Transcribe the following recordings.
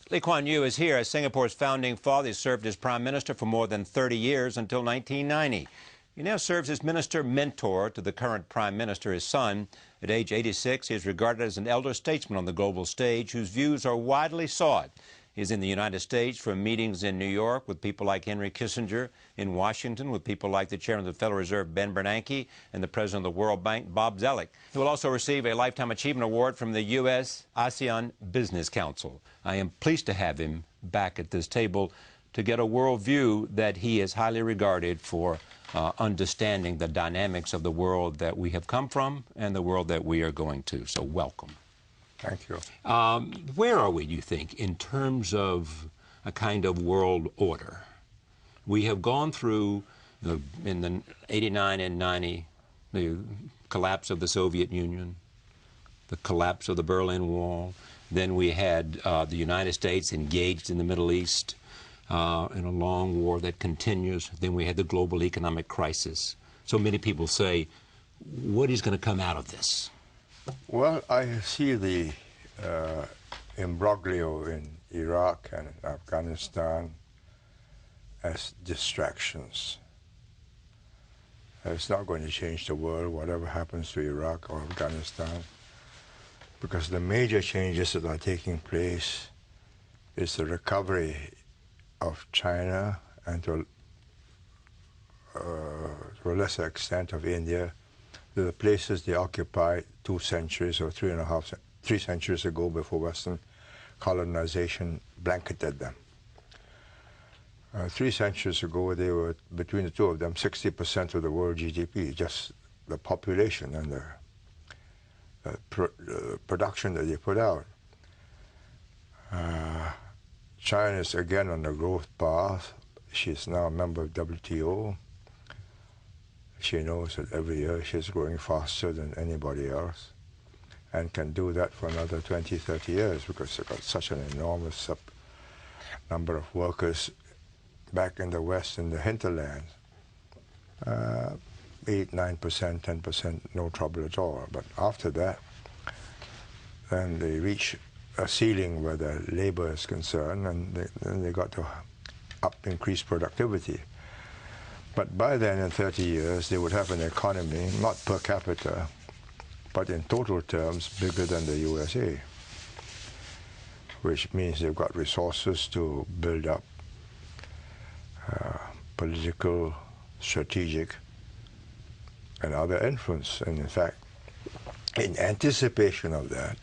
Lee Kuan Yew is here as Singapore's founding father. He served as prime minister for more than 30 years until 1990. He now serves as minister mentor to the current prime minister, his son. At age 86, he is regarded as an elder statesman on the global stage whose views are widely sought. He's in the United States for meetings in New York with people like Henry Kissinger, in Washington with people like the chairman of the Federal Reserve, Ben Bernanke, and the president of the World Bank, Bob Zoellick. He will also receive a Lifetime Achievement Award from the U.S. ASEAN Business Council. I am pleased to have him back at this table to get a worldview that he is highly regarded for understanding the dynamics of the world that we have come from and the world that we are going to. So welcome. Thank you. Where are we, do you think, in terms of a kind of world order? We have gone through, in the 89 and 90, the collapse of the Soviet Union, the collapse of the Berlin Wall. Then we had the United States engaged in the Middle East in a long war that continues. Then we had the global economic crisis. So many people say, what is going to come out of this? Well, I see the imbroglio in Iraq and Afghanistan as distractions. It's not going to change the world, whatever happens to Iraq or Afghanistan, because the major changes that are taking place is the recovery of China and to a lesser extent of India, the places they occupied 2 centuries or 3 centuries ago before Western colonization blanketed them. 3 centuries ago, they were, between the two of them, 60% of the world GDP, just the population and the production that they put out. China is again on the growth path. She's now a member of WTO. She knows that every year she's growing faster than anybody else and can do that for another 20, 30 years because they've got such an enormous number of workers back in the West, in the hinterlands. 8, 9%, 10%, no trouble at all. But after that, then they reach a ceiling where the labor is concerned, and then they got to increase productivity. But by then, in 30 years, they would have an economy, not per capita, but in total terms, bigger than the USA, which means they've got resources to build up political, strategic, and other influence. And in fact, in anticipation of that,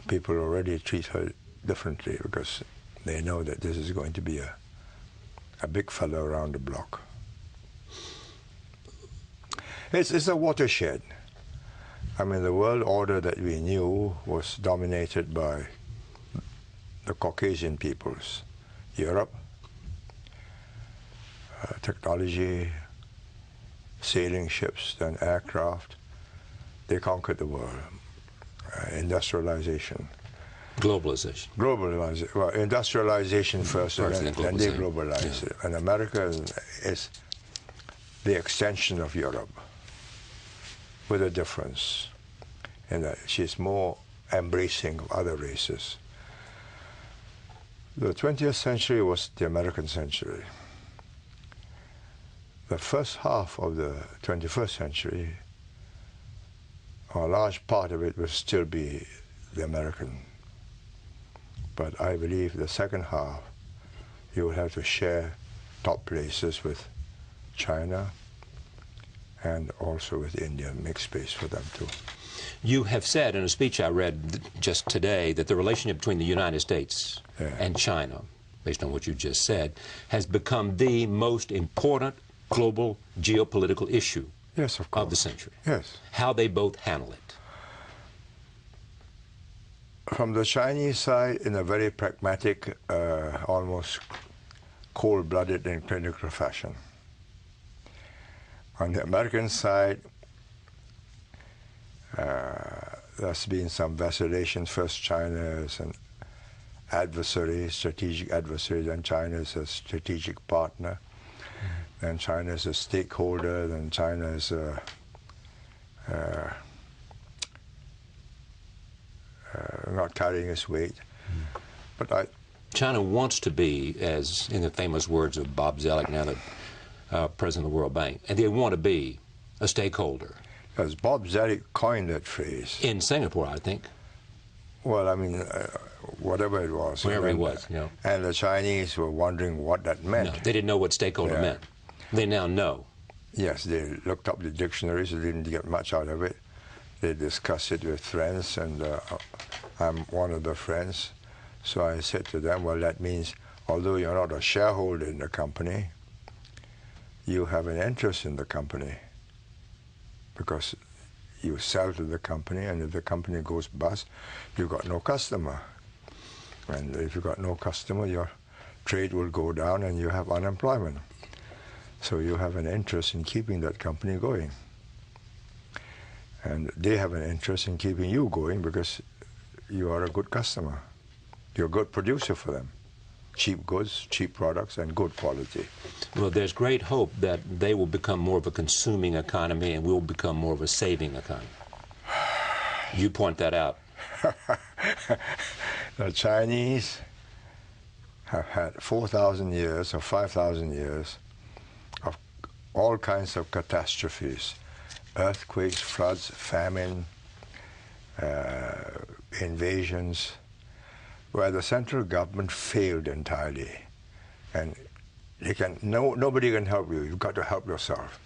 people already treat her differently because they know that this is going to be a big fellow around the block. It's a watershed. I mean, the world order that we knew was dominated by the Caucasian peoples. Europe, technology, sailing ships, then aircraft. They conquered the world. Industrialization. Globalization. Globalization. Well, industrialization first, and then they globalize it. And America is the extension of Europe, with a difference in that she's more embracing of other races. The 20th century was the American century. The first half of the 21st century, a large part of it will still be the American. But I believe the second half, you will have to share top places with China and also with India, make space for them too. You have said in a speech I read just today that the relationship between the United States and China, based on what you just said, has become the most important global geopolitical issue of the century. Yes. How they both handle it. From the Chinese side, in a very pragmatic, almost cold-blooded and clinical fashion. On the American side, there's been some vacillation. First, China is an adversary, strategic adversary, then China is a strategic partner, then China is a stakeholder, then China is not carrying its weight. But China wants to be, as in the famous words of Bob Zoellick, now the president of the World Bank, and they want to be a stakeholder. as Bob Zoellick coined that phrase. In Singapore, I think. Well, I mean, whatever it was. Wherever it was, yeah. And the Chinese were wondering what that meant. No, they didn't know what stakeholder meant. They now know. Yes, they looked up the dictionaries. They didn't get much out of it. They discussed it with friends, and I'm one of the friends. So I said to them, well, that means although you're not a shareholder in the company, you have an interest in the company because you sell to the company, and if the company goes bust, you've got no customer. And if you've got no customer, your trade will go down and you have unemployment. So you have an interest in keeping that company going. And they have an interest in keeping you going because you are a good customer. You're a good producer for them. Cheap goods, cheap products, and good quality. Well, there's great hope that they will become more of a consuming economy and we'll become more of a saving economy. You point that out. The Chinese have had 4,000 years or 5,000 years of all kinds of catastrophes. Earthquakes, floods, famine, invasions, where the central government failed entirely. And nobody can help you. You've got to help yourself.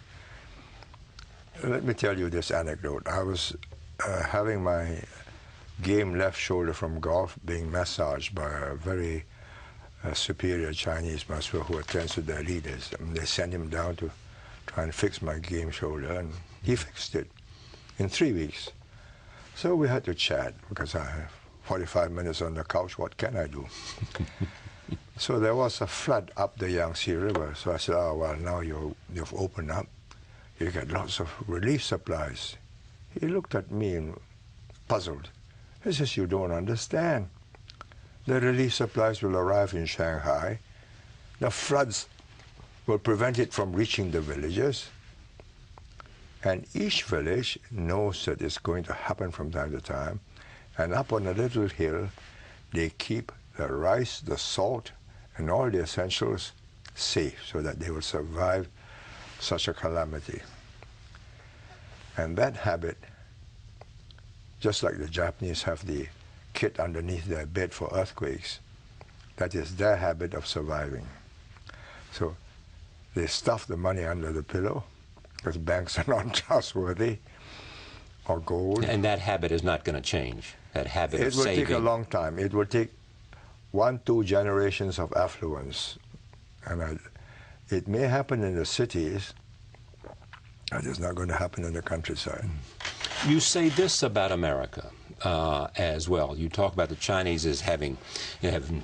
Let me tell you this anecdote. I was having my game left shoulder from golf being massaged by a very superior Chinese master who attends to their leaders. And they sent him down to try and fix my game shoulder, and he fixed it in 3 weeks. So we had to chat because I have 45 minutes on the couch, what can I do? So there was a flood up the Yangtze River. So I said, oh, well, now you've opened up. You get lots of relief supplies. He looked at me and puzzled. He says, you don't understand. The relief supplies will arrive in Shanghai. The floods will prevent it from reaching the villages. And each village knows that it's going to happen from time to time. And up on a little hill, they keep the rice, the salt, and all the essentials safe so that they will survive such a calamity. And that habit, just like the Japanese have the kit underneath their bed for earthquakes, that is their habit of surviving. So they stuff the money under the pillow because banks are not trustworthy, or gold. And that habit is not going to change, that habit of saving. It will take a long time. It will take 1-2 generations of affluence. And it may happen in the cities, but it's not going to happen in the countryside. You say this about America as well. You talk about the Chinese as having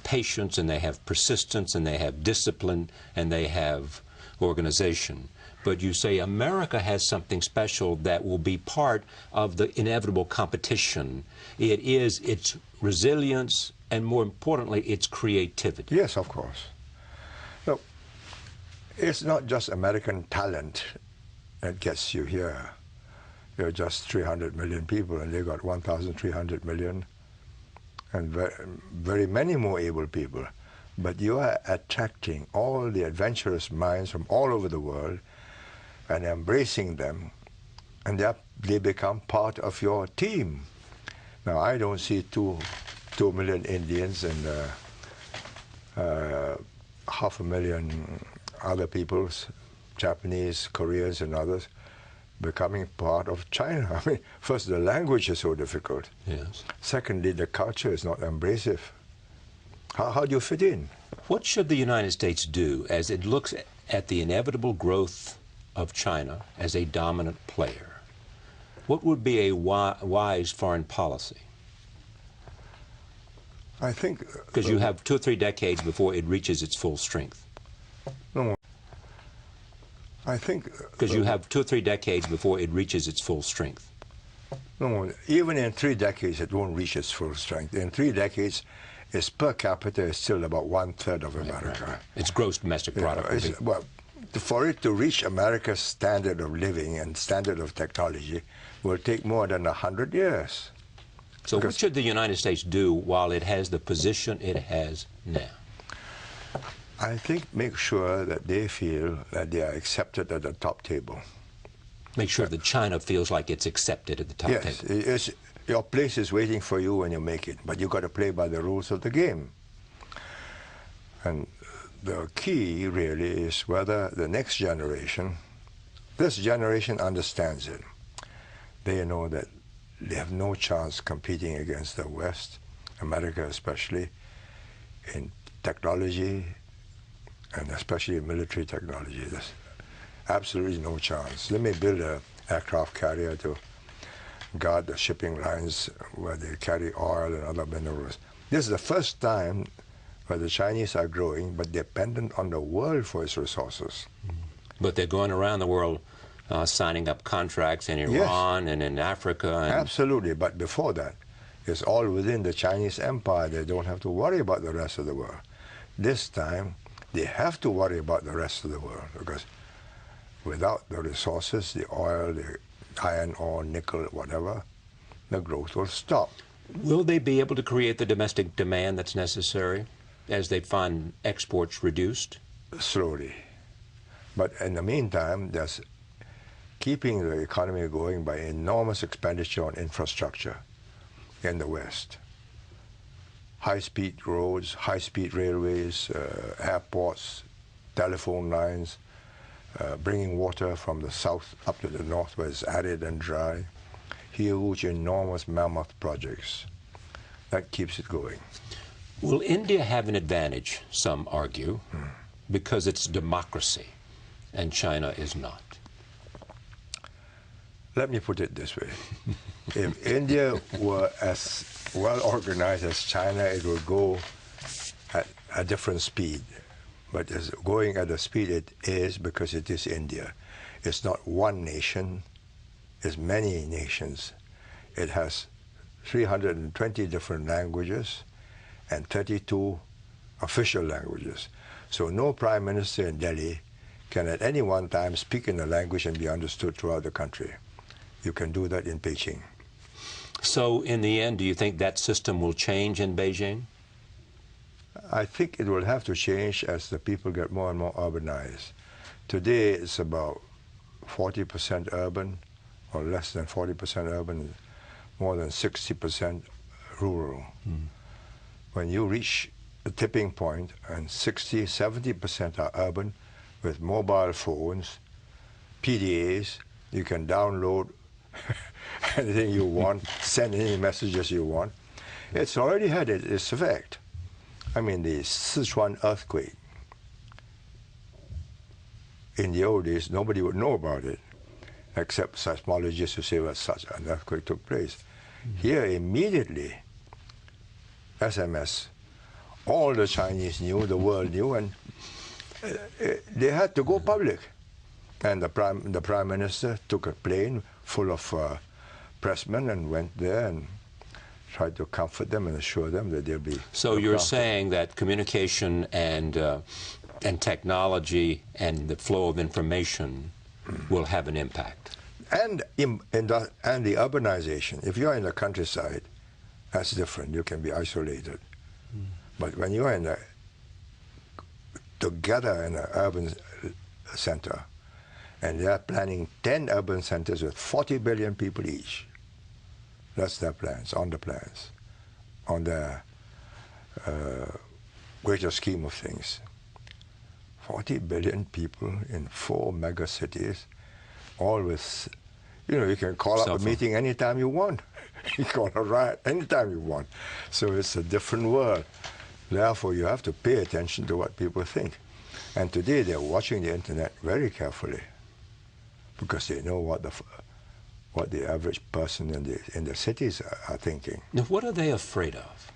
patience, and they have persistence, and they have discipline, and they have organization. But you say America has something special that will be part of the inevitable competition. It is its resilience and, more importantly, its creativity. Yes, of course. Look, it's not just American talent that gets you here. You're just 300 million people, and they got 1,300 million, and very many more able people. But you are attracting all the adventurous minds from all over the world and embracing them, and they become part of your team. Now, I don't see 2 million Indians and 500,000 other peoples, Japanese, Koreans, and others, becoming part of China. I mean, first, the language is so difficult. Yes. Secondly, the culture is not embracive. How do you fit in? What should the United States do as it looks at the inevitable growth of China as a dominant player? What would be a wise foreign policy? I think... Because you have 2 or 3 decades before it reaches its full strength. No, I think... Because you have 2 or 3 decades before it reaches its full strength. No, even in 3 decades, it won't reach its full strength. In 3 decades, its per capita is still about 1/3 of America. Right. Its gross domestic product. Well, for it to reach America's standard of living and standard of technology will take more than 100 years. So what should the United States do while it has the position it has now? I think make sure that they feel that they are accepted at the top table. Make sure that China feels like it's accepted at the top table. Yes, your place is waiting for you when you make it, but you've got to play by the rules of the game. And the key really is whether the next generation, this generation understands it. They know that they have no chance competing against the West, America especially, in technology, and especially military technology. There's absolutely no chance. Let me build an aircraft carrier to guard the shipping lines where they carry oil and other minerals. This is the first time where the Chinese are growing, but dependent on the world for its resources. But they're going around the world signing up contracts in Iran and in Africa. And absolutely, but before that, it's all within the Chinese empire. They don't have to worry about the rest of the world. This time, they have to worry about the rest of the world, because without the resources, the oil, the iron ore, nickel, whatever, the growth will stop. Will they be able to create the domestic demand that's necessary as they find exports reduced? Slowly. But in the meantime, there's keeping the economy going by enormous expenditure on infrastructure in the West. High-speed roads, high-speed railways, airports, telephone lines, bringing water from the south up to the north where it's arid and dry. Huge, enormous, mammoth projects. That keeps it going. Will India have an advantage, some argue, because it's democracy and China is not? Let me put it this way. If India were as well organized as China, it would go at a different speed. But it's going at the speed it is because it is India. It's not one nation, it's many nations. It has 320 different languages and 32 official languages. So no prime minister in Delhi can at any one time speak in a language and be understood throughout the country. You can do that in Beijing. So in the end, do you think that system will change in Beijing? I think it will have to change as the people get more and more urbanized. Today it's about 40% urban, or less than 40% urban, more than 60% rural. When you reach the tipping point and 60, 70% are urban with mobile phones, PDAs, you can download anything you want, send any messages you want. It's already had its effect. I mean, the Sichuan earthquake, in the old days, nobody would know about it, except seismologists who say, well, such an earthquake took place. Here, immediately, SMS, all the Chinese knew, the world knew, and they had to go public. And the prime minister took a plane full of pressmen and went there and tried to comfort them and assure them that they'll be. So you're saying that communication and technology and the flow of information will have an impact. And the urbanization. If you're in the countryside, that's different. You can be isolated. But when you're together in an urban center, and they're planning 10 urban centers with 40 billion people each. That's their plans, on the greater scheme of things. 40 billion people in 4 mega cities, all with, you can call up a meeting anytime you want. You call a riot anytime you want. So it's a different world. Therefore, you have to pay attention to what people think. And today, they're watching the internet very carefully, because they know what the average person in the cities are thinking. Now, what are they afraid of?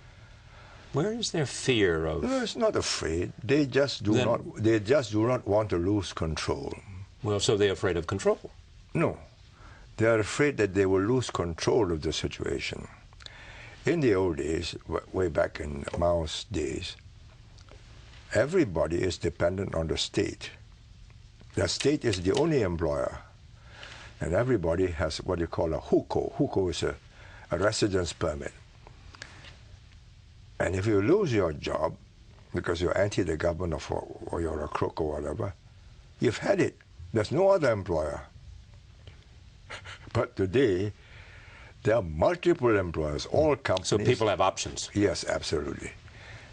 Where is their fear of? No, it's not afraid. They just do not. They just do not want to lose control. Well, so they're afraid of control. No, they are afraid that they will lose control of the situation. In the old days, way back in Mao's days, everybody is dependent on the state. The state is the only employer. And everybody has what you call a hukou. Hukou is a residence permit. And if you lose your job because you're anti the government or you're a crook or whatever, you've had it. There's no other employer. But today, there are multiple employers, all companies. So people have options. Yes, absolutely.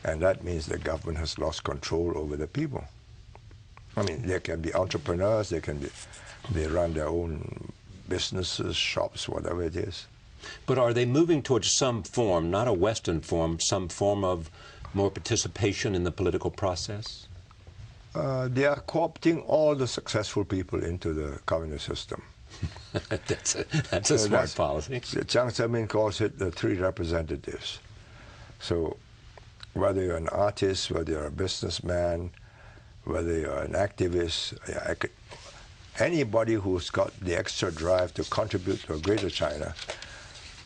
And that means the government has lost control over the people. I mean, they can be entrepreneurs, they run their own businesses, shops, whatever it is. But are they moving towards some form, not a Western form, some form of more participation in the political process? They are co-opting all the successful people into the communist system. that's a smart policy. Jiang Zemin calls it the three representatives. So whether you're an artist, whether you're a businessman, whether you're an activist, anybody who's got the extra drive to contribute to a greater China,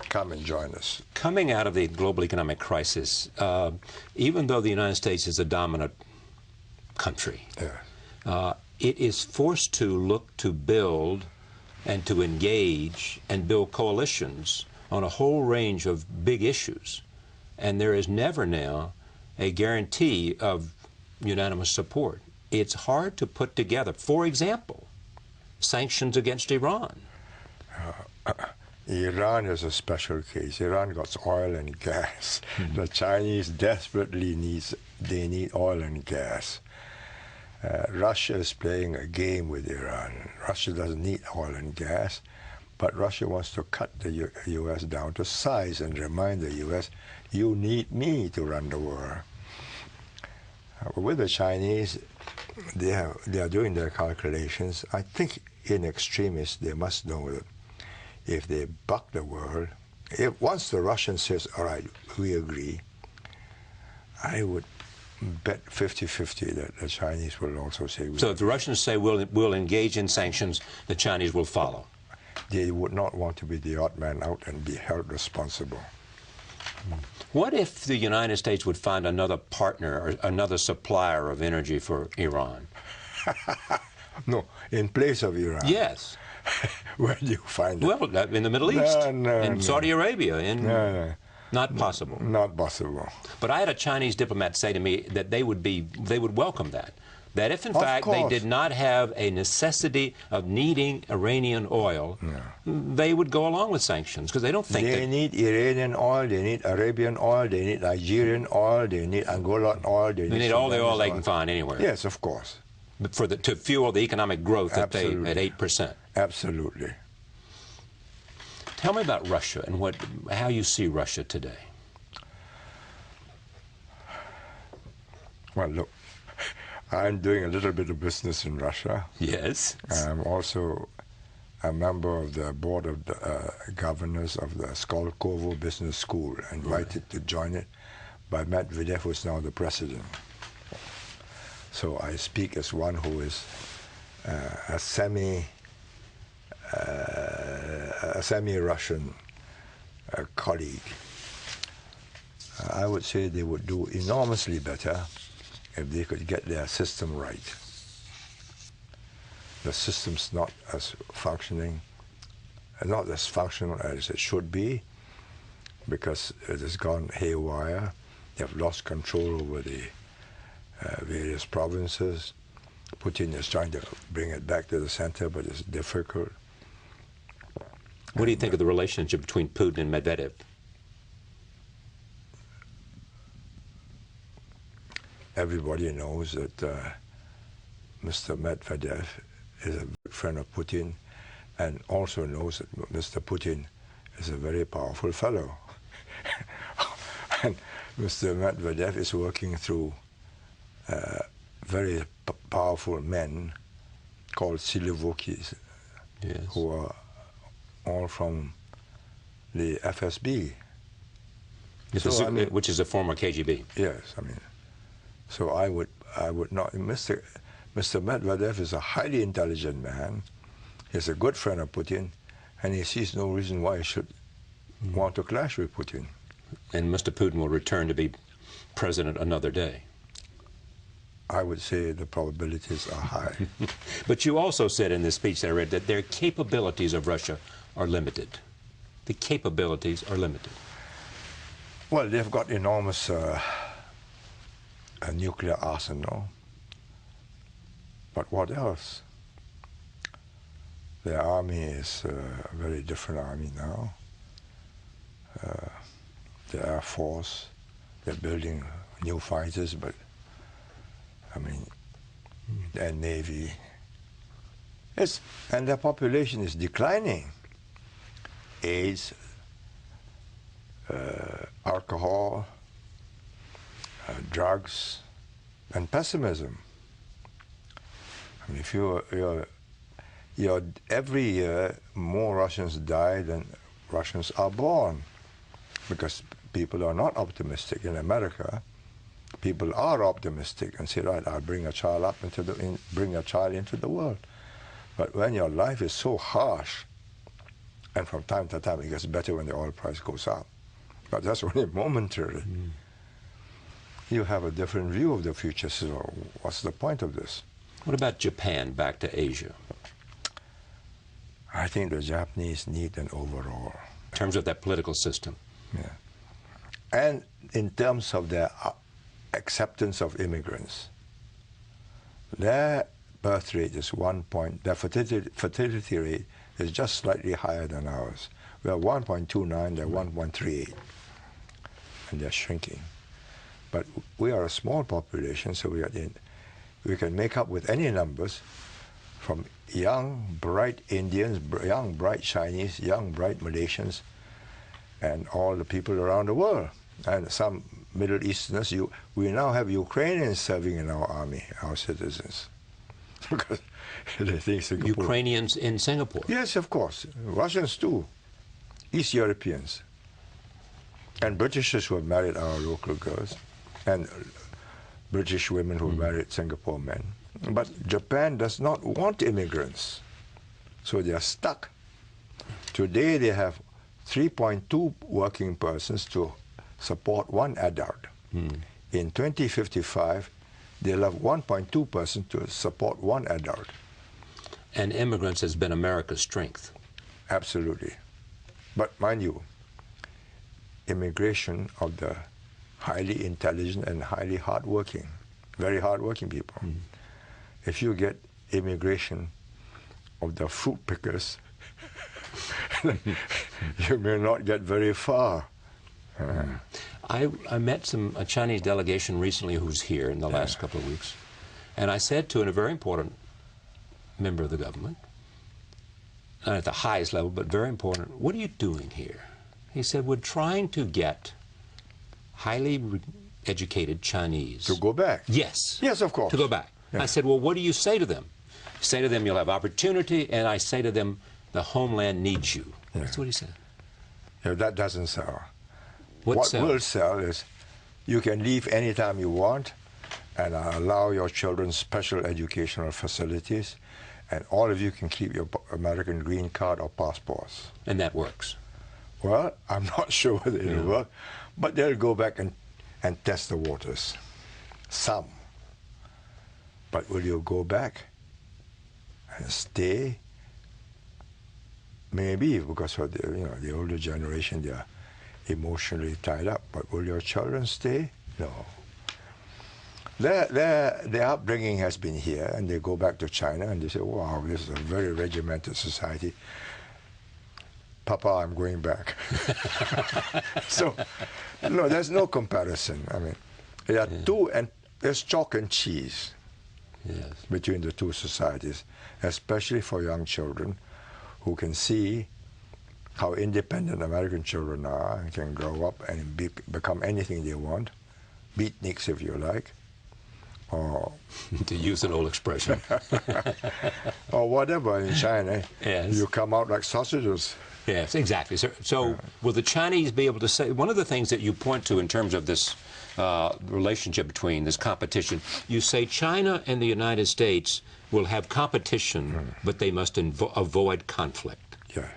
come and join us. Coming out of the global economic crisis, even though the United States is a dominant country, it is forced to look to build and to engage and build coalitions on a whole range of big issues. And there is never now a guarantee of unanimous support. It's hard to put together, for example, sanctions against Iran. Iran is a special case. Iran got oil and gas. The Chinese desperately need oil and gas. Russia is playing a game with Iran. Russia doesn't need oil and gas, but Russia wants to cut the U.S. down to size and remind the U.S., you need me to run the world. With the Chinese, they are doing their calculations. I think in extremis, they must know that if they buck the world, once the Russian says, all right, we agree, I would bet 50-50 that the Chinese will also say we So if the Russians say we'll engage in sanctions, the Chinese will follow? They would not want to be the odd man out and be held responsible. What if the United States would find another partner or another supplier of energy for Iran? No, in place of Iran. Yes. Where do you find it? Well, in the Middle East, in Saudi Arabia, No. Not possible. Not possible. But I had a Chinese diplomat say to me that they would welcome that. That if in fact they did not have a necessity of needing Iranian oil, they would go along with sanctions because they don't think they need Iranian oil, they need Arabian oil, they need Nigerian oil, they need Angolan oil, they need all the oil they can find anywhere. Yes, of course. To fuel the economic growth at 8%. Absolutely. Tell me about Russia and how you see Russia today. Well, look, I'm doing a little bit of business in Russia. Yes. I'm also a member of the board of the governors of the Skolkovo Business School, invited to join it by Medvedev, who is now the president. So I speak as one who is a semi-Russian colleague. I would say they would do enormously better if they could get their system right. The system's not as functional as it should be, because it has gone haywire. They have lost control over the various provinces. Putin is trying to bring it back to the center, but it's difficult. What do you think of the relationship between Putin and Medvedev? Everybody knows that Mr. Medvedev is a good friend of Putin, and also knows that Mr. Putin is a very powerful fellow. And Mr. Medvedev is working through very powerful men called Silivokis, who are all from the FSB. Which is a former KGB. Yes, I mean, so I would not. Mr. Medvedev is a highly intelligent man. He's a good friend of Putin, and he sees no reason why he should want to clash with Putin. And Mr. Putin will return to be president another day. I would say the probabilities are high. But you also said in this speech that I read that their capabilities of Russia are limited. The capabilities are limited. Well, they've got enormous nuclear arsenal. But what else? Their army is a very different army now. The Air Force, they're building new fighters, but I mean, their Navy. And their population is declining. AIDS, alcohol, drugs, and pessimism. I mean, if every year more Russians die than Russians are born, because people are not optimistic. In America, people are optimistic and say, right, I'll bring a child up bring a child into the world. But when your life is so harsh, and from time to time it gets better when the oil price goes up, but that's only momentary. You have a different view of the future, so what's the point of this? What about Japan, back to Asia? I think the Japanese need an overhaul. In terms of that political system? Yeah. And in terms of their acceptance of immigrants. Their birth rate is 1 point, their fertility rate is just slightly higher than ours. We are 1.29, they're 1.38, and they're shrinking. But we are a small population, so we can make up with any numbers, from young, bright Indians, young, bright Chinese, young, bright Malaysians, and all the people around the world. And some Middle Easterners, we now have Ukrainians serving in our army, our citizens. Because they think Singapore... Ukrainians in Singapore? Yes, of course. Russians too. East Europeans. And Britishers who have married our local girls. And British women who married Singapore men. But Japan does not want immigrants. So they are stuck. Today they have 3.2 working persons to support one adult. In 2055, they'll have 1.2 persons to support one adult. And immigrants has been America's strength. Absolutely. But mind you, immigration of the highly intelligent and highly hardworking, very hardworking people. If you get immigration of the fruit pickers, you may not get very far. I met a Chinese delegation recently who's here in the last couple of weeks, and I said to a very important member of the government, not at the highest level, but very important, what are you doing here? He said, we're trying to get highly educated Chinese. To go back? Yes. Yes, of course. To go back. Yeah. I said, well, what do you say to them? Say to them, you'll have opportunity, and I say to them, the homeland needs you. Yeah. That's what he said. Yeah, that doesn't sell. What will sell is you can leave anytime you want and allow your children special educational facilities, and all of you can keep your American green card or passports. And that works? Well, I'm not sure whether it'll work, but they'll go back and test the waters. Some. But will you go back and stay? Maybe, because of the older generation, they are emotionally tied up. But will your children stay? No. Their upbringing has been here, and they go back to China and they say, wow, this is a very regimented society. Papa, I'm going back. So, no, there's no comparison. I mean, there are two, and there's chalk and cheese between the two societies, especially for young children who can see how independent American children are and can grow up and become anything they want, beatniks if you like, or to use an old expression, or whatever in China. Yes. You come out like sausages. Yes, exactly. So will the Chinese be able to say, one of the things that you point to in terms of this relationship between this competition, you say China and the United States will have competition, but they must avoid conflict. Yeah.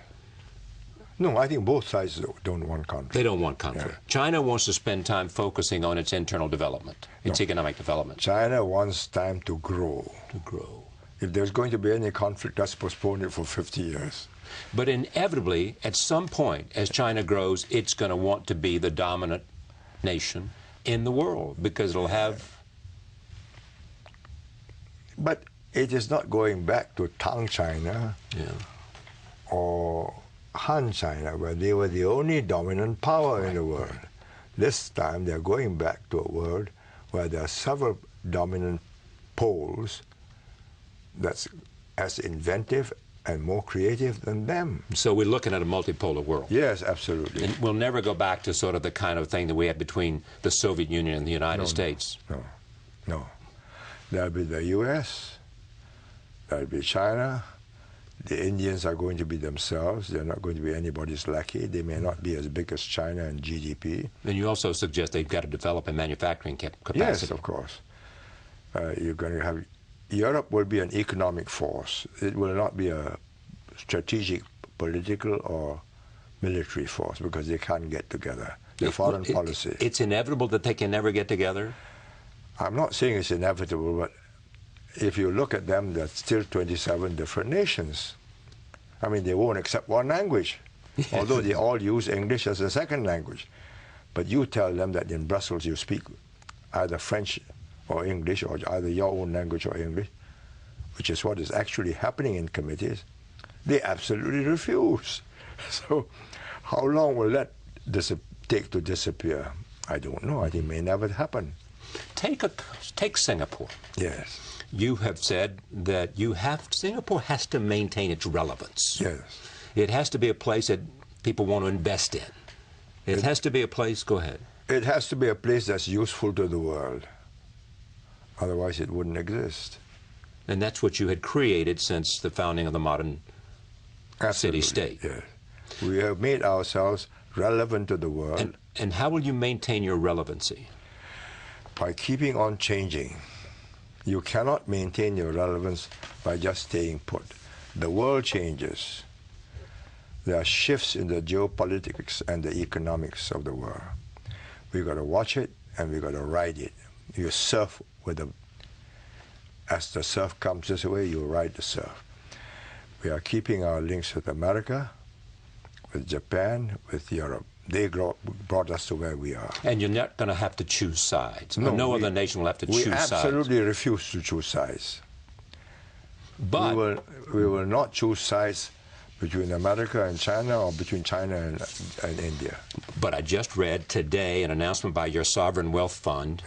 No, I think both sides don't want conflict. They don't want conflict. Yeah. China wants to spend time focusing on its internal development, its economic development. China wants time to grow. To grow. If there's going to be any conflict, let's postpone it for 50 years. But inevitably, at some point, as China grows, it's going to want to be the dominant nation in the world because it'll have... But it is not going back to Tang China or Han China, where they were the only dominant power in the world. This time they're going back to a world where there are several dominant poles that's as inventive and more creative than them. So we're looking at a multipolar world. Yes, absolutely. And we'll never go back to sort of the kind of thing that we had between the Soviet Union and the United States. No. There'll be the U.S., there'll be China. The Indians are going to be themselves. They're not going to be anybody's lackey. They may not be as big as China in GDP. And you also suggest they've got to develop a manufacturing capacity. Yes, of course. You're going to have... Europe will be an economic force. It will not be a strategic, political, or military force because they can't get together. The foreign policy. It's inevitable that they can never get together? I'm not saying it's inevitable, but if you look at them, there's still 27 different nations. I mean, they won't accept one language, although they all use English as a second language. But you tell them that in Brussels you speak either French or English, or either your own language or English, which is what is actually happening in committees, they absolutely refuse. So how long will that take to disappear? I don't know. I think it may never happen. Take Singapore. Yes. You have said that Singapore has to maintain its relevance. Yes. It has to be a place that people want to invest in. It has to be a place, go ahead. It has to be a place that's useful to the world. Otherwise it wouldn't exist. And that's what you had created since the founding of the modern city-state. Yes. We have made ourselves relevant to the world. And how will you maintain your relevancy? By keeping on changing. You cannot maintain your relevance by just staying put. The world changes. There are shifts in the geopolitics and the economics of the world. We've got to watch it and we've got to ride it. You surf with the... As the surf comes this way, you ride the surf. We are keeping our links with America, with Japan, with Europe. They brought us to where we are. And you're not going to have to choose sides. No other nation will have to choose sides. We absolutely refuse to choose sides. But we will not choose sides between America and China or between China and India. But I just read today an announcement by your sovereign wealth fund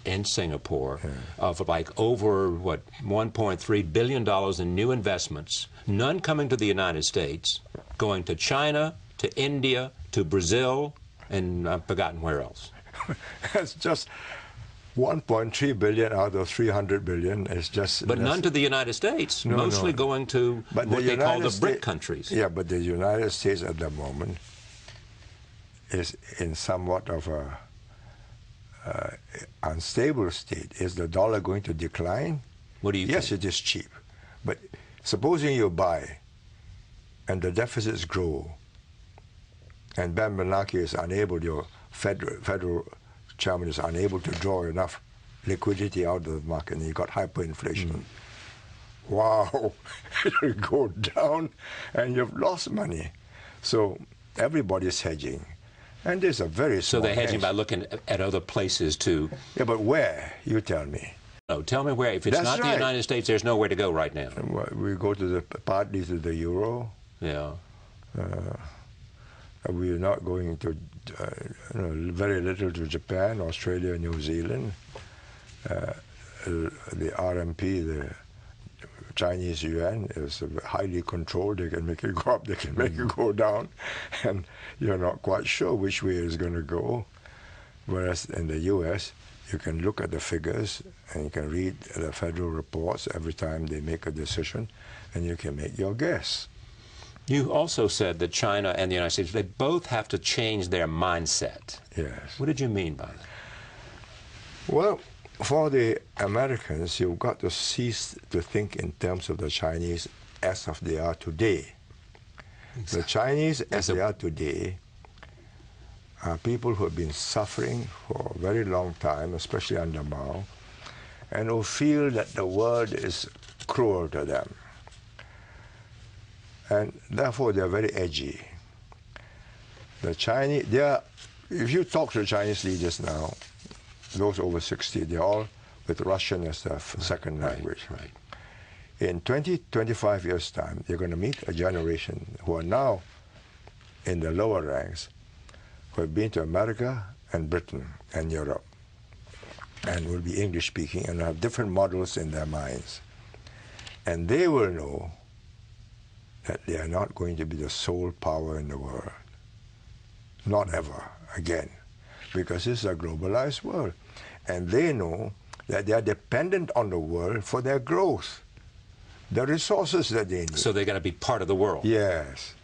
in Singapore of like over, what, $1.3 billion in new investments, none coming to the United States, going to China, to India, to Brazil, and I've forgotten where else. It's just 1.3 billion out of 300 billion is just... But none to the United States, mostly going to what they call the BRIC countries. Yeah, but the United States at the moment is in somewhat of a unstable state. Is the dollar going to decline? What do you think? Yes, it is cheap. But supposing you buy and the deficits grow and Ben Bernanke is unable, your federal chairman is unable to draw enough liquidity out of the market, and you got hyperinflation. Wow, it'll go down and you've lost money. So everybody's hedging. And there's a very small So they're hedging hedge. by looking at other places too. Yeah, but where? You tell me. No, tell me where. If it's not the United States, there's nowhere to go right now. We go to partly to the euro. Yeah. We're not going to, very little to Japan, Australia, New Zealand. The RMP, the Chinese yuan, is highly controlled. They can make it go up, they can make it go down, and you're not quite sure which way it's going to go. Whereas in the U.S., you can look at the figures and you can read the federal reports every time they make a decision, and you can make your guess. You also said that China and the United States, they both have to change their mindset. Yes. What did you mean by that? Well, for the Americans, you've got to cease to think in terms of the Chinese as of they are today. Exactly. The Chinese as they are today are people who have been suffering for a very long time, especially under Mao, and who feel that the world is cruel to them. And therefore, they're very edgy. The Chinese, they are if you talk to Chinese leaders now, those over 60, they're all with Russian as their second language. Right. In 20, 25 years' time, you're going to meet a generation who are now in the lower ranks, who have been to America and Britain and Europe, and will be English-speaking and have different models in their minds. And they will know that they are not going to be the sole power in the world. Not ever again, because this is a globalized world. And they know that they are dependent on the world for their growth, the resources that they need. So they're going to be part of the world. Yes.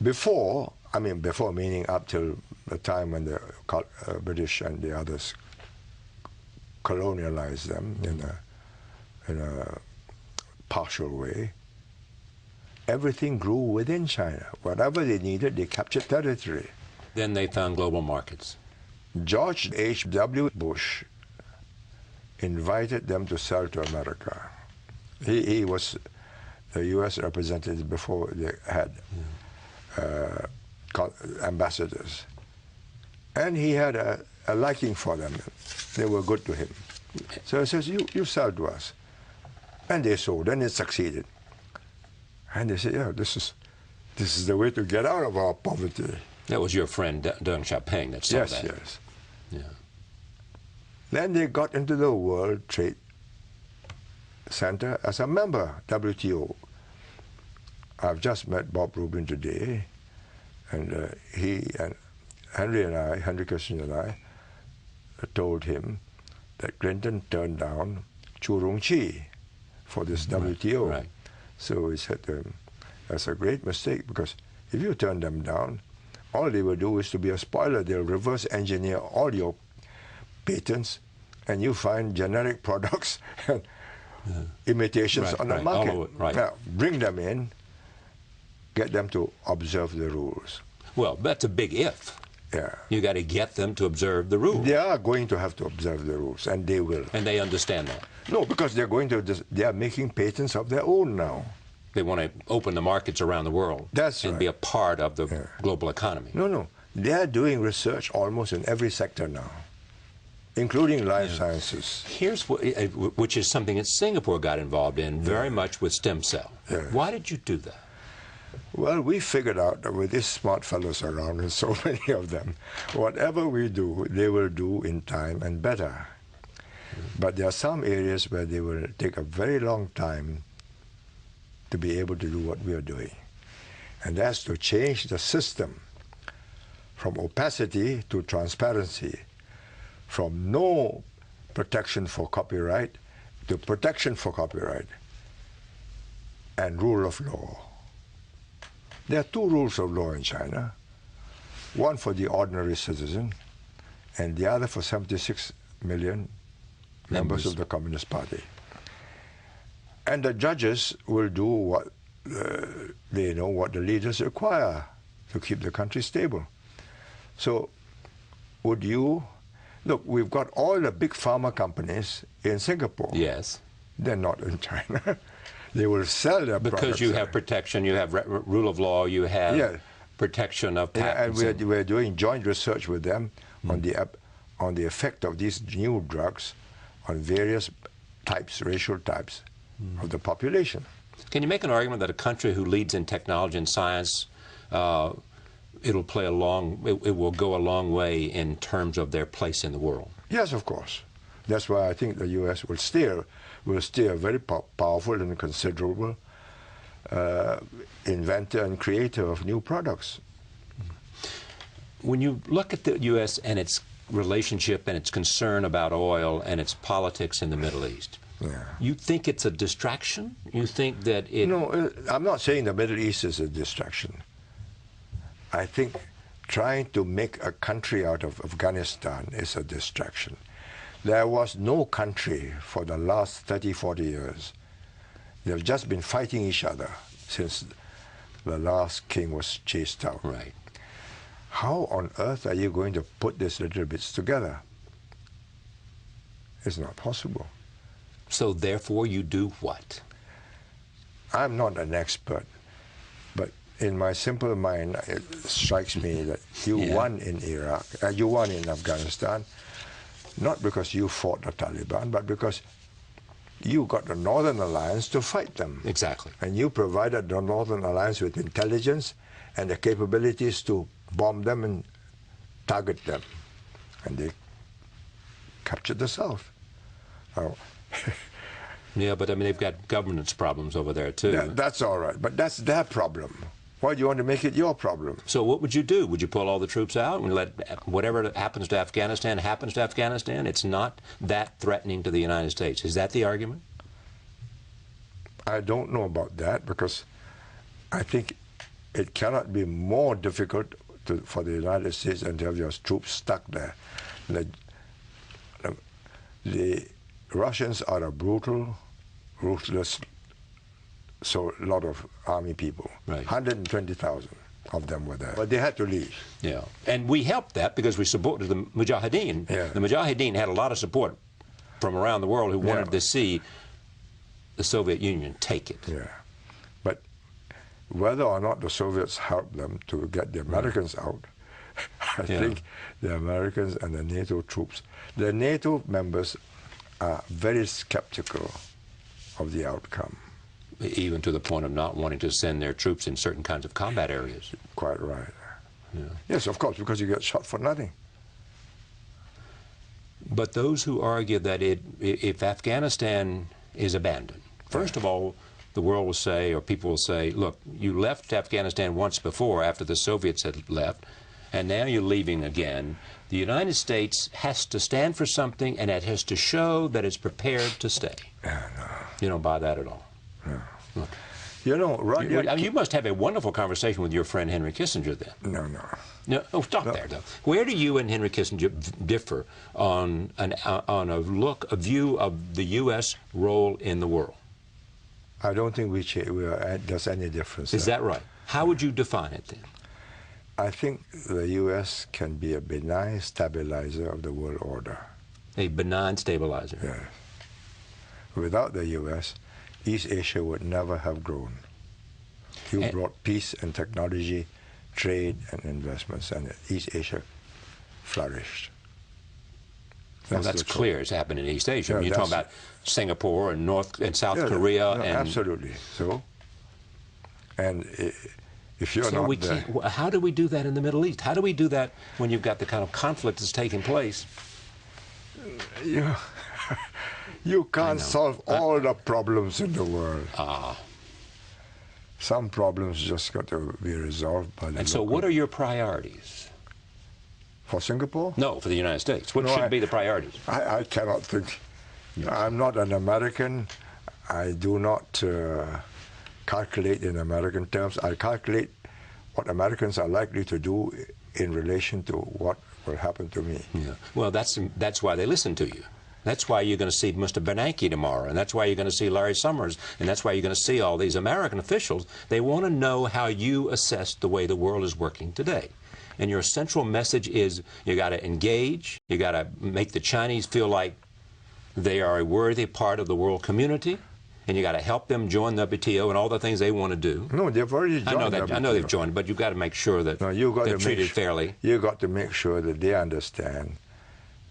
Before, I mean before meaning up till the time when the British and the others colonialized them in a partial way, everything grew within China. Whatever they needed, they captured territory. Then they found global markets. George H.W. Bush invited them to sell to America. He was the U.S. representative before they had ambassadors. And he had a liking for them. They were good to him. So he says, you sell to us. And they sold, and it succeeded. And they said, yeah, this is the way to get out of our poverty. That was your friend Deng Xiaoping that saw that. Yes. Yeah. Then they got into the World Trade Center as a member, WTO. I've just met Bob Rubin today, and he and Henry Kissinger and I told him that Clinton turned down Chu Rong-chi for this WTO. Right. So he said to him, that's a great mistake, because if you turn them down, all they will do is to be a spoiler. They'll reverse engineer all your patents, and you find generic products and imitations on the market. Now, bring them in, get them to observe the rules. Well, that's a big if. Yeah. You got to get them to observe the rules. They are going to have to observe the rules, and they will. And they understand that. No, because they are making patents of their own now. They want to open the markets around the world. That's and right. be a part of the global economy. No. They are doing research almost in every sector now, including life sciences. Here's what, which is something that Singapore got involved in very much with stem cell. Why did you do that? Well, we figured out that with these smart fellows around, and so many of them, whatever we do, they will do in time and better. But there are some areas where they will take a very long time to be able to do what we are doing. And that's to change the system from opacity to transparency, from no protection for copyright to protection for copyright, and rule of law. There are two rules of law in China, one for the ordinary citizen and the other for 76 million members of the Communist Party. And the judges will do what they know what the leaders require to keep the country stable. So would you, look, we've got all the big pharma companies in Singapore. Yes. They're not in China. They will sell their products. Because you have protection, you have rule of law, you have protection of patents. And we're doing joint research with them on the effect of these new drugs on various types, racial types of the population. Can you make an argument that a country who leads in technology and science, it will go a long way in terms of their place in the world? Yes, of course. That's why I think the U.S. will stay a very powerful and considerable inventor and creator of new products. When you look at the U.S. and its relationship and its concern about oil and its politics in the Middle East, you think it's a distraction? You think that it... No, I'm not saying the Middle East is a distraction. I think trying to make a country out of Afghanistan is a distraction. There was no country for the last 30, 40 years. They've just been fighting each other since the last king was chased out. Right. How on earth are you going to put these little bits together? It's not possible. So therefore you do what? I'm not an expert, but in my simple mind, it strikes me that you Yeah. won in Iraq, you won in Afghanistan, not because you fought the Taliban, but because you got the Northern Alliance to fight them. Exactly. And you provided the Northern Alliance with intelligence and the capabilities to bomb them and target them. And they captured the South. Now, Yeah, but I mean, they've got governance problems over there, too. that's all right, but that's their problem. Why do you want to make it your problem? So what would you do? Would you pull all the troops out and let whatever happens to Afghanistan happens to Afghanistan? It's not that threatening to the United States. Is that the argument? I don't know about that, because I think it cannot be more difficult for the United States than to have your troops stuck there. The Russians are a brutal, ruthless, so a lot of army people. Right. 120,000 of them were there. But they had to leave. Yeah. And we helped that because we supported the Mujahideen. Yeah. The Mujahideen had a lot of support from around the world who wanted to see the Soviet Union take it. Yeah. But whether or not the Soviets helped them to get the Americans out, I think the Americans and the NATO troops, the NATO members are very skeptical of the outcome. Even to the point of not wanting to send their troops in certain kinds of combat areas. Quite right. Yeah. Yes, of course, because you get shot for nothing. But those who argue that if Afghanistan is abandoned, first of all, the world will say, or people will say, look, you left Afghanistan once before after the Soviets had left, and now you're leaving again. The United States has to stand for something, and it has to show that it's prepared to stay. Yeah, no. You don't buy that at all. No. Look. You know, You must have a wonderful conversation with your friend Henry Kissinger then. No, no. No, oh, stop there, though. Where do you and Henry Kissinger differ on a view of the U.S. role in the world? I don't think there's any difference. Is that right? How would you define it then? I think the U.S. can be a benign stabilizer of the world order. A benign stabilizer. Yes. Without the U.S., East Asia would never have grown. You brought peace and technology, trade and investments, and East Asia flourished. Well, that's clear. It's happened in East Asia. Yeah, You're talking about Singapore and North and South Korea. No, and absolutely. So, and if you're so not we there, can't. How do we do that in the Middle East? How do we do that when you've got the kind of conflict that's taking place? You can't solve all the problems in the world. Some problems just got to be resolved by the And so what are your priorities? For Singapore? No, for the United States. What should be the priorities? I cannot think. I'm not an American. I do not calculate in American terms. I calculate what Americans are likely to do in relation to what will happen to me. Yeah. Well, that's why they listen to you. That's why you're going to see Mr. Bernanke tomorrow, and that's why you're going to see Larry Summers, and that's why you're going to see all these American officials. They want to know how you assess the way the world is working today. And your central message is you got to engage, you got to make the Chinese feel like they are a worthy part of the world community, and you got to help them join the WTO and all the things they want to do. No, they've already joined. I know they've joined, but you've got to make sure that they're treated fairly. You've got to make sure that they understand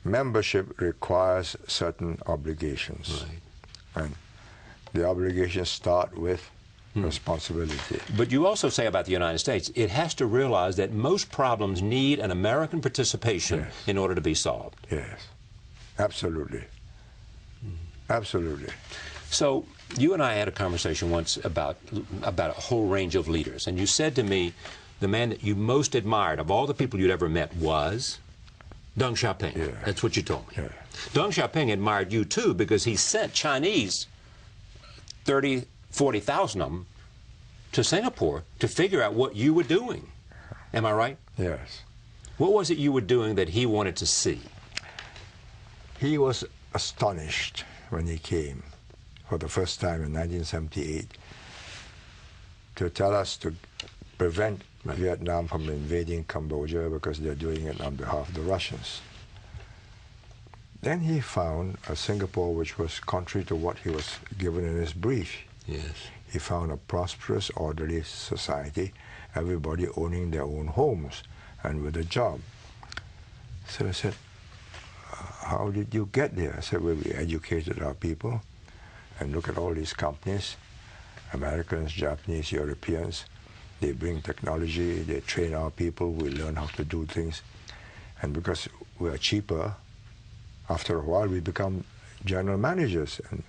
membership requires certain obligations. Right. And the obligations start with responsibility. But you also say about the United States, it has to realize that most problems need an American participation in order to be solved. Yes, absolutely. Absolutely. So you and I had a conversation once about a whole range of leaders, and you said to me, the man that you most admired of all the people you'd ever met was Deng Xiaoping. Yeah. That's what you told me. Yeah. Deng Xiaoping admired you too because he sent Chinese, 30, 40,000 of them, to Singapore to figure out what you were doing. Am I right? Yes. What was it you were doing that he wanted to see? He was astonished when he came for the first time in 1978 to tell us to prevent Vietnam from invading Cambodia because they're doing it on behalf of the Russians. Then he found a Singapore which was contrary to what he was given in his brief. Yes. he found a prosperous, orderly society, everybody owning their own homes and with a job. So I said, how did you get there? I said, well, we educated our people, and look at all these companies, Americans, Japanese, Europeans. They bring technology, they train our people, we learn how to do things. And because we are cheaper, after a while we become general managers and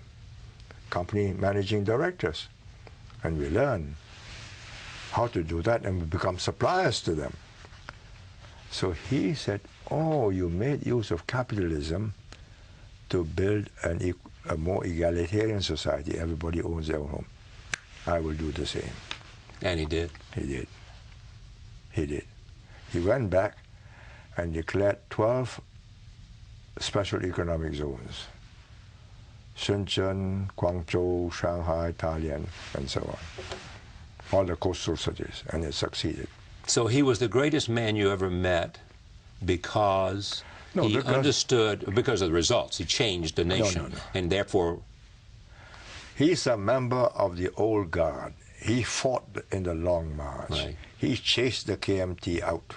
company managing directors. And we learn how to do that, and we become suppliers to them. So he said, oh, you made use of capitalism to build a more egalitarian society. Everybody owns their own home. I will do the same. And he did? He did. He did. He went back and declared 12 special economic zones. Shenzhen, Guangzhou, Shanghai, Dalian, and so on. All the coastal cities, and it succeeded. So he was the greatest man you ever met because he understood, because of the results. He changed the nation, and therefore... He's a member of the old guard. He fought in the Long March. Right. He chased the KMT out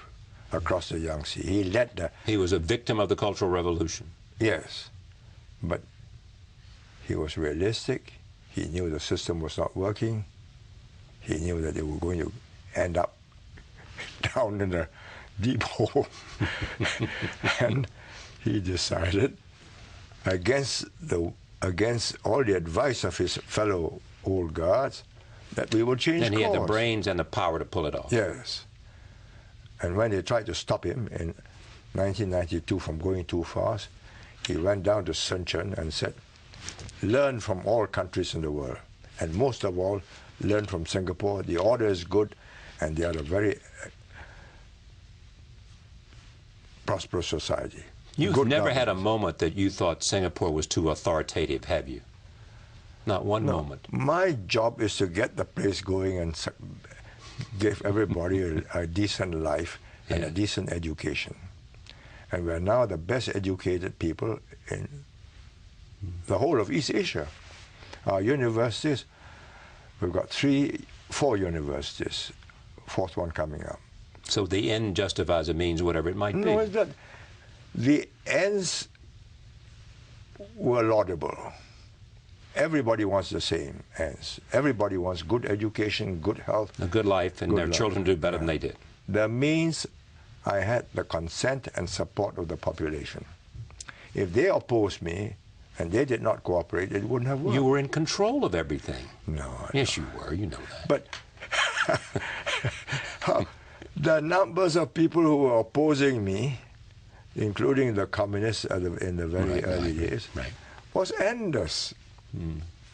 across the Yangtze. He led the... He was a victim of the Cultural Revolution. Yes, but he was realistic. He knew the system was not working. He knew that they were going to end up down in a deep hole. And he decided, against all the advice of his fellow old guards, that we would change course. And he had the brains and the power to pull it off. Yes. And when they tried to stop him in 1992 from going too fast, he went down to Shenzhen and said, learn from all countries in the world, and most of all, learn from Singapore. The order is good, and they are a very prosperous society. You've never had a moment that you thought Singapore was too authoritative, have you? Not one moment. My job is to get the place going and give everybody a decent life and a decent education. And we're now the best educated people in the whole of East Asia. Our universities, we've got 4 universities, 4th one coming up. So the end justifies the means, whatever it might be. No, it's not. The ends were laudable. Everybody wants the same ends. Everybody wants good education, good health. A good life, and their children do better than they did. The means, I had the consent and support of the population. If they opposed me and they did not cooperate, it wouldn't have worked. You were in control of everything. No. Yes, you were. You know that. But the numbers of people who were opposing me, including the communists in the very early days, was endless.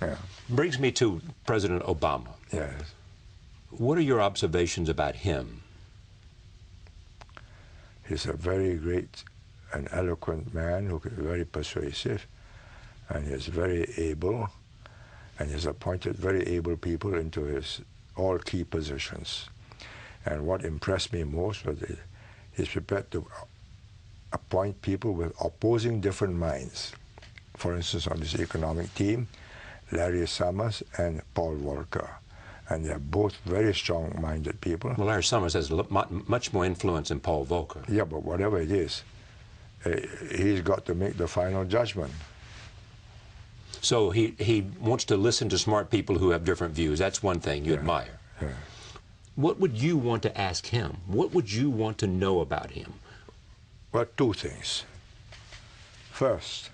Yeah. Brings me to President Obama. Yes. What are your observations about him? He's a very great and eloquent man who is very persuasive, and he is very able, and he has appointed very able people into his all key positions. And what impressed me most was that he's prepared to appoint people with opposing different minds. For instance, on this economic team, Larry Summers and Paul Volcker. And they're both very strong-minded people. Well, Larry Summers has much more influence than Paul Volcker. Yeah, but whatever it is, he's got to make the final judgment. So he wants to listen to smart people who have different views. That's one thing you admire. Yeah. What would you want to ask him? What would you want to know about him? Well, 2 things. First,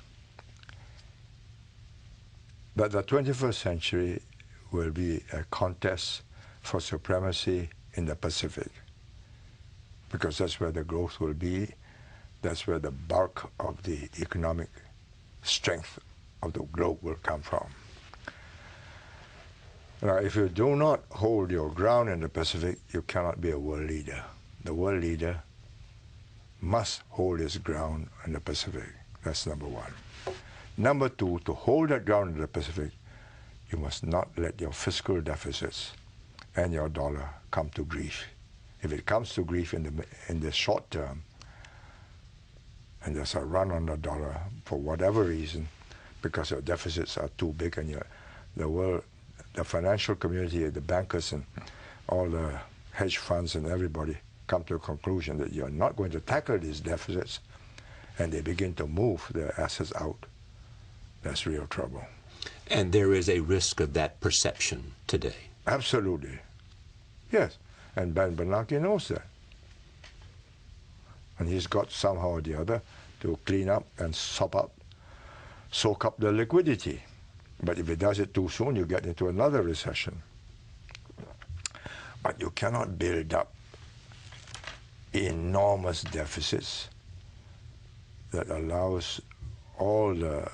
that the 21st century will be a contest for supremacy in the Pacific, because that's where the growth will be. That's where the bulk of the economic strength of the globe will come from. Now, if you do not hold your ground in the Pacific, you cannot be a world leader. The world leader must hold his ground in the Pacific. That's number 1. Number 2, to hold that ground in the Pacific, you must not let your fiscal deficits and your dollar come to grief. If it comes to grief in the short term, and there's a run on the dollar for whatever reason, because your deficits are too big and the the financial community, the bankers and all the hedge funds and everybody come to a conclusion that you're not going to tackle these deficits, and they begin to move their assets out, that's real trouble. And there is a risk of that perception today. Absolutely. Yes. And Ben Bernanke knows that. And he's got somehow or the other to clean up and soak up the liquidity. But if he does it too soon, you get into another recession. But you cannot build up enormous deficits that allows all the,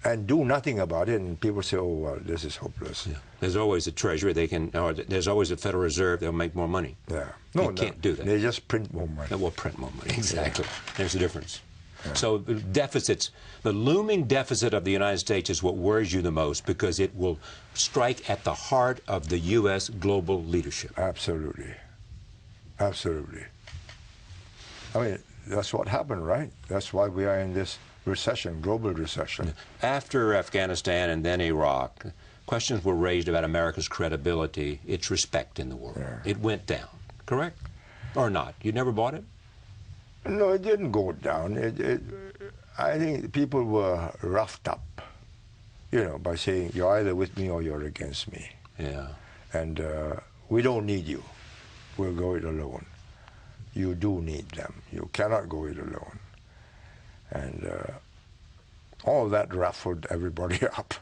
and do nothing about it, and people say, oh, well, this is hopeless. Yeah. There's always a Treasury, or there's always a Federal Reserve, they'll make more money. Yeah. No, you can't do that. They just print more money. They will print more money, exactly. Yeah. There's a difference. Yeah. So deficits, the looming deficit of the United States is what worries you the most, because it will strike at the heart of the U.S. global leadership. Absolutely. Absolutely. I mean, that's what happened, right? That's why we are in this recession, global recession. After Afghanistan and then Iraq, questions were raised about America's credibility, its respect in the world. Yeah. It went down, correct? Or not? You never bought it? No, it didn't go down. I think people were roughed up, you know, by saying, you're either with me or you're against me. Yeah. And we don't need you. We'll go it alone. You do need them. You cannot go it alone. And all that ruffled everybody up.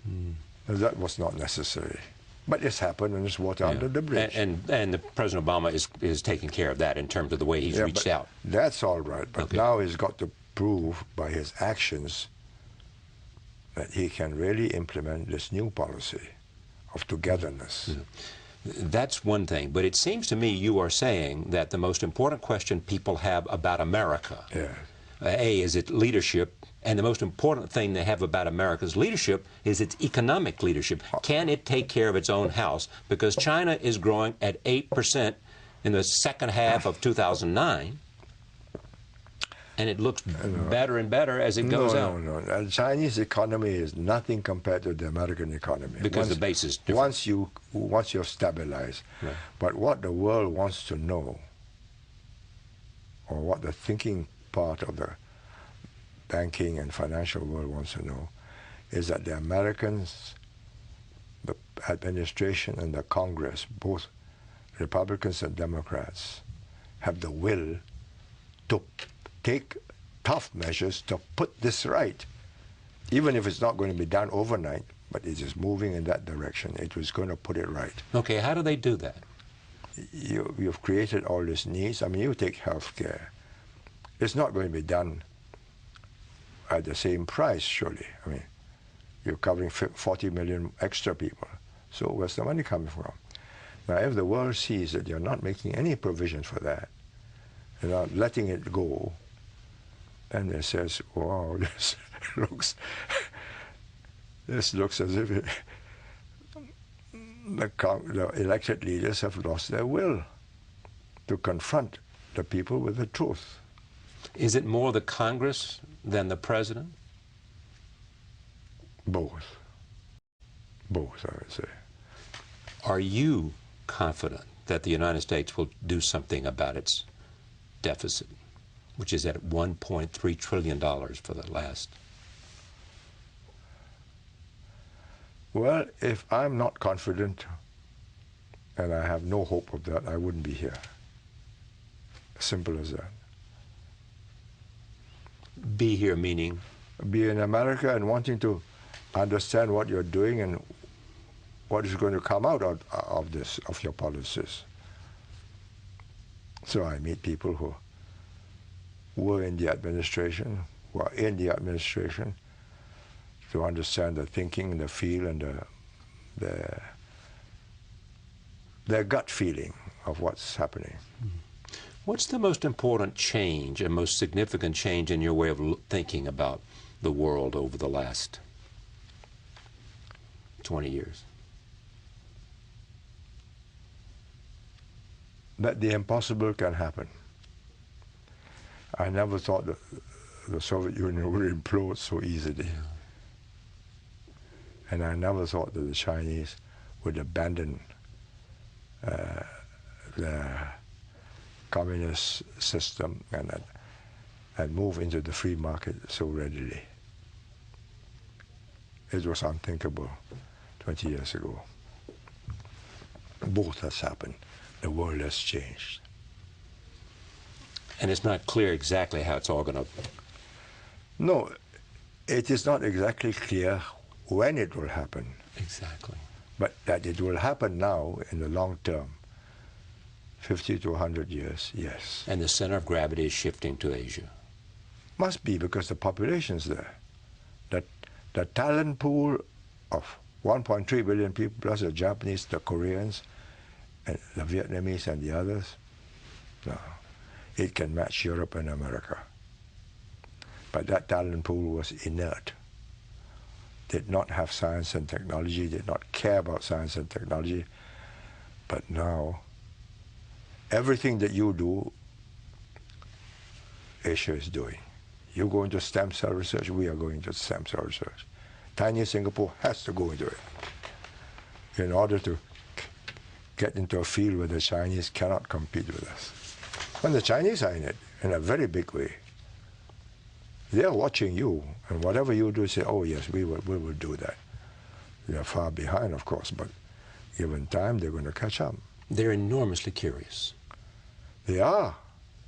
Mm. That was not necessary. But it's happened, and it's water under the bridge. And the President Obama is taking care of that in terms of the way he's reached out. That's all right. But now he's got to prove by his actions that he can really implement this new policy of togetherness. Mm. That's one thing. But it seems to me you are saying that the most important question people have about America, A, is its leadership, and the most important thing they have about America's leadership is its economic leadership. Can it take care of its own house? Because China is growing at 8% in the second half of 2009, and it looks better and better as it goes out. No. The Chinese economy is nothing compared to the American economy. Because the base is different. Once you're stabilized. Right. But what the world wants to know, or what the thinking part of the banking and financial world wants to know, is that the Americans, the administration and the Congress, both Republicans and Democrats, have the will to take tough measures to put this right. Even if it's not going to be done overnight, but it is moving in that direction. It was going to put it right. Okay, how do they do that? You've created all these needs. I mean, you take health care. It's not going to be done at the same price, surely. I mean, you're covering 40 million extra people. So where's the money coming from? Now, if the world sees that you're not making any provision for that, you're not letting it go, and it says, wow, this looks as if the elected leaders have lost their will to confront the people with the truth. Is it more the Congress than the President? Both. Both, I would say. Are you confident that the United States will do something about its deficit, which is at $1.3 trillion for the last? Well, if I'm not confident, and I have no hope of that, I wouldn't be here. Simple as that. Be here meaning? Be in America and wanting to understand what you're doing and what is going to come out of this, of your policies. So I meet people who were in the administration, who are in the administration, to understand the thinking, the feel, and their gut feeling of what's happening. What's the most important change and most significant change in your way of thinking about the world over the last 20 years? That the impossible can happen. I never thought that the Soviet Union would implode so easily. And I never thought that the Chinese would abandon the communist system and move into the free market so readily. It was unthinkable 20 years ago. Both has happened. The world has changed. And it's not clear exactly how it's all going to... No, it is not exactly clear when it will happen. Exactly. But that it will happen now in the long term, 50 to 100 years, yes. And the center of gravity is shifting to Asia. Must be, because the population's there. The talent pool of 1.3 billion people, plus the Japanese, the Koreans, and the Vietnamese and the others, no, it can match Europe and America. But that talent pool was inert, did not have science and technology, did not care about science and technology. But now, everything that you do, Asia is doing. You go into stem cell research, we are going into stem cell research. Tiny Singapore has to go into it in order to get into a field where the Chinese cannot compete with us. And the Chinese are in it in a very big way. They're watching you, and whatever you do, say, oh yes, we will do that. They're far behind, of course, but given time, they're going to catch up. They're enormously curious. They are.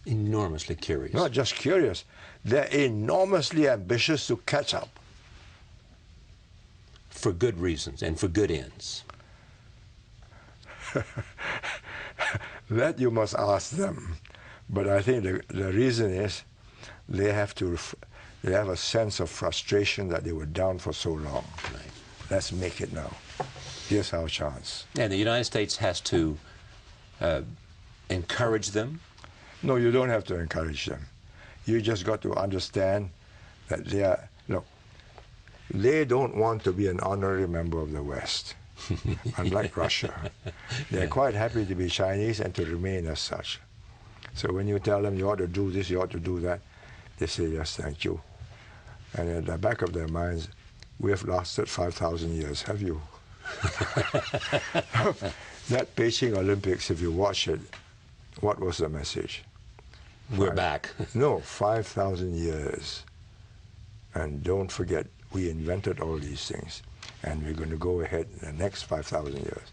Enormously curious. Not just curious, they're enormously ambitious to catch up. For good reasons and for good ends. That you must ask them. But I think the reason is they have a sense of frustration that they were down for so long. Right. Let's make it now. Here's our chance. And the United States has to encourage them? No, you don't have to encourage them. You just got to understand that they don't want to be an honorary member of the West, unlike Russia. They're quite happy to be Chinese and to remain as such. So when you tell them you ought to do this, you ought to do that, they say, yes, thank you. And at the back of their minds, we have lasted 5,000 years, have you? That Beijing Olympics, if you watch it, what was the message? We're back. No, 5,000 years. And don't forget, we invented all these things. And we're going to go ahead in the next 5,000 years.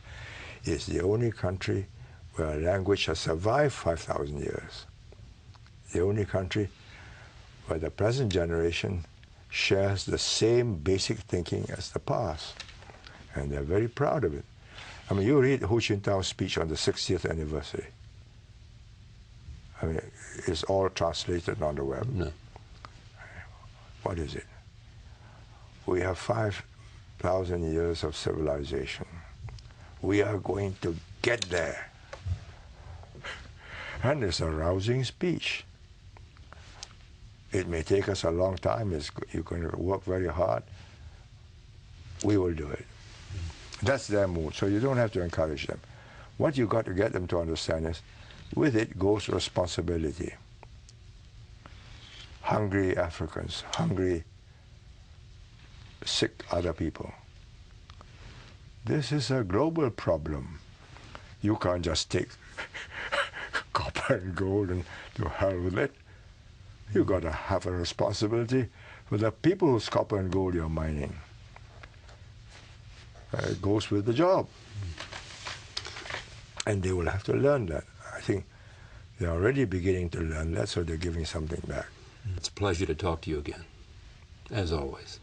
It's the only country where a language has survived 5,000 years. The only country where the present generation shares the same basic thinking as the past. And they're very proud of it. I mean, you read Hu Jintao's speech on the 60th anniversary. I mean, it's all translated on the web. No. What is it? We have 5,000 years of civilization. We are going to get there. And it's a rousing speech. It may take us a long time. You're going to work very hard. We will do it. That's their mood. So you don't have to encourage them. What you've got to get them to understand is, with it goes responsibility. Hungry Africans, hungry, sick other people. This is a global problem. You can't just take copper and gold and to hell with it. You've got to have a responsibility for the people whose copper and gold you're mining. It goes with the job. And they will have to learn that. I think they're already beginning to learn that, so they're giving something back. It's a pleasure to talk to you again, as always.